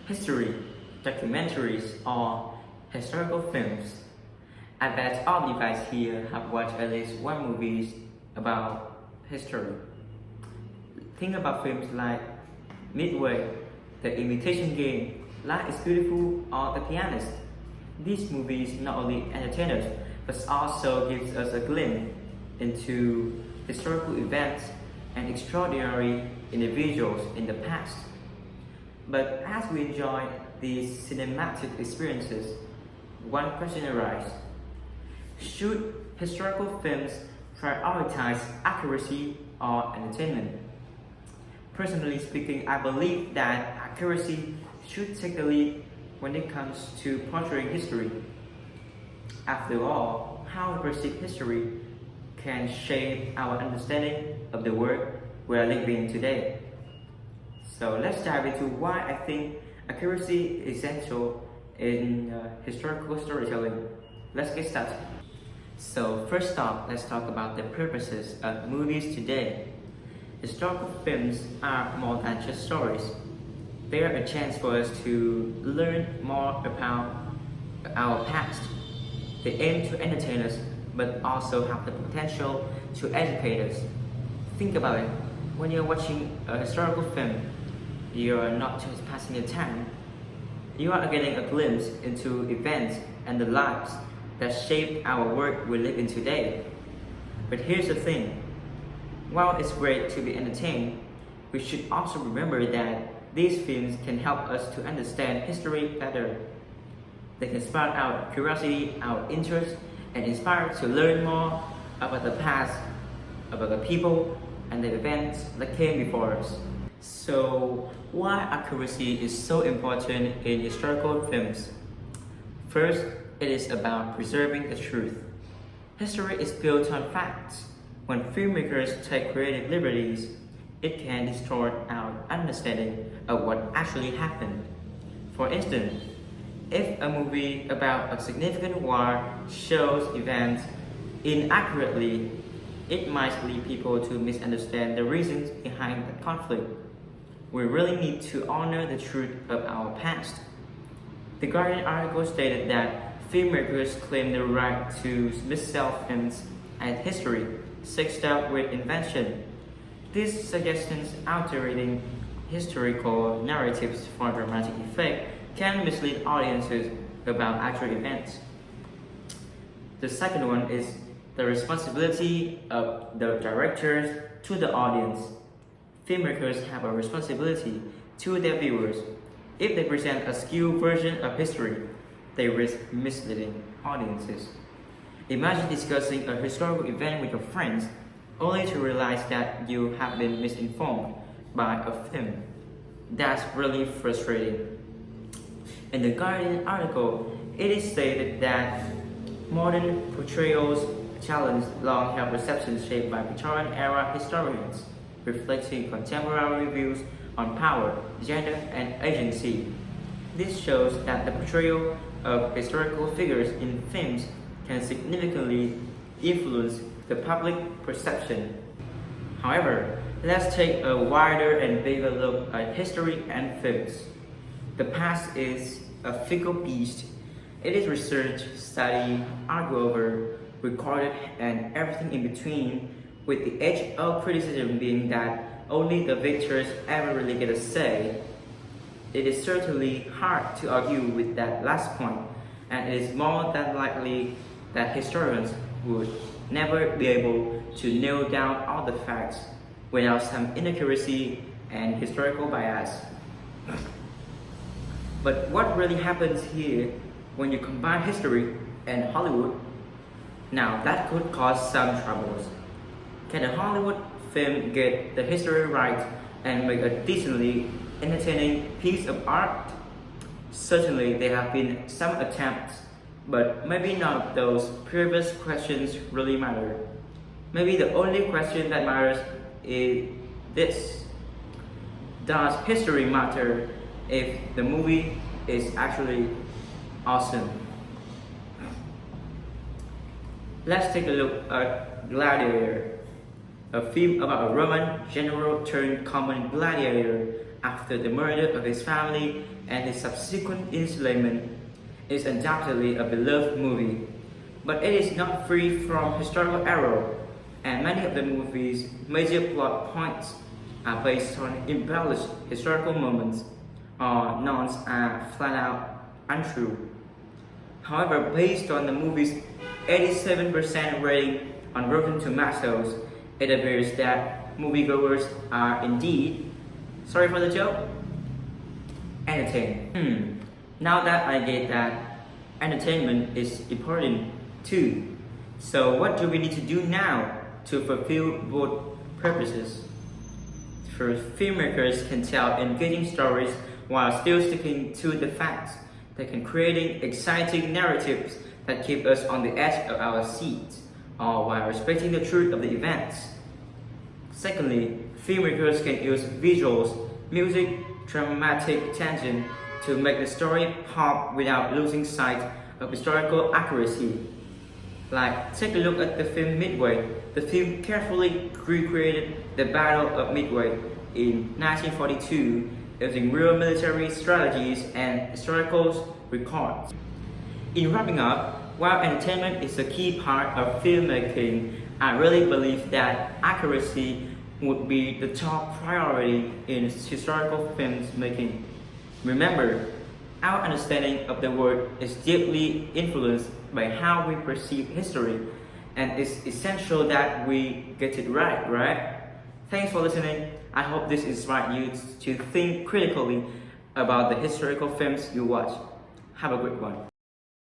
history, documentaries, or historical films. I bet all of you guys here have watched at least one movie about history. Think about films like Midway, The Imitation Game, Life is Beautiful, or The Pianist. These movies not only entertain us, but also gives us a glimpse into historical events and extraordinary individuals in the past. But as we enjoy these cinematic experiences, one question arises. Should historical films prioritize accuracy or entertainment? Personally speaking, I believe that accuracy should take the lead when it comes to portraying history. After all, how we perceive history can shape our understanding of the world we are living in today. So let's dive into why I think accuracy is essential in historical storytelling. Let's get started. So first off, let's talk about the purposes of movies today. Historical films are more than just stories. They are a chance for us to learn more about our past. They aim to entertain us, but also have the potential to educate us. Think about it. When you're watching a historical film, you're not just passing your time. You are getting a glimpse into events and the lives that shape our world we live in today. But here's the thing. While it's great to be entertained, we should also remember that these films can help us to understand history better. They can spark our curiosity, our interest, and inspire us to learn more about the past, about the people, and the events that came before us. So, why accuracy is so important in historical films? First, it is about preserving the truth. History is built on facts. When filmmakers take creative liberties, it can distort our understanding of what actually happened. For instance, if a movie about a significant war shows events inaccurately, it might lead people to misunderstand the reasons behind the conflict. We really need to honor the truth of our past. The Guardian article stated that filmmakers claim the right to missell films and history sexed up with invention. These suggestions altering historical narratives for dramatic effect can mislead audiences about actual events. The second one is the responsibility of the directors to the audience. Filmmakers have a responsibility to their viewers. If they present a skewed version of history, they risk misleading audiences. Imagine discussing a historical event with your friends only to realize that you have been misinformed by a film. That's really frustrating. In the Guardian article, it is stated that modern portrayals challenge long-held perceptions shaped by Victorian-era historians, reflecting contemporary views on power, gender, and agency. This shows that the portrayal of historical figures in films can significantly influence the public perception. However, let's take a wider and bigger look at history and films. The past is a fickle beast. It is researched, studied, argued over, recorded, and everything in between, with the edge of criticism being that only the victors ever really get a say. It is certainly hard to argue with that last point, and it is more than likely that historians would never be able to nail down all the facts without some inaccuracy and historical bias. But what really happens here when you combine history and Hollywood? Now that could cause some troubles. Can a Hollywood film get the history right and make a decently entertaining piece of art? Certainly there have been some attempts, but maybe none of those previous questions really matter. Maybe the only question that matters is this: does history matter if the movie is actually awesome? Let's take a look at Gladiator, a film about a Roman general turned common gladiator after the murder of his family and his subsequent enslavement, is undoubtedly a beloved movie. But it is not free from historical error, and many of the movie's major plot points are based on embellished historical moments or none are flat out untrue. However, based on the movie's 87% rating on Rotten Tomatoes, it appears that moviegoers are indeed, sorry for the joke, entertained. Now that I get that entertainment is important too, so what do we need to do now to fulfill both purposes? First, filmmakers can tell engaging stories while still sticking to the facts. They can create exciting narratives that keep us on the edge of our seats, all while respecting the truth of the events. Secondly, filmmakers can use visuals, music, dramatic tension to make the story pop without losing sight of historical accuracy. Like, take a look at the film Midway. The film carefully recreated the Battle of Midway in 1942 using real military strategies and historical records. In wrapping up, while entertainment is a key part of filmmaking, I really believe that accuracy would be the top priority in historical films making. Remember, our understanding of the world is deeply influenced by how we perceive history, and it's essential that we get it right? Thanks for listening. I hope this inspired you to think critically about the historical films you watch. Have a great one.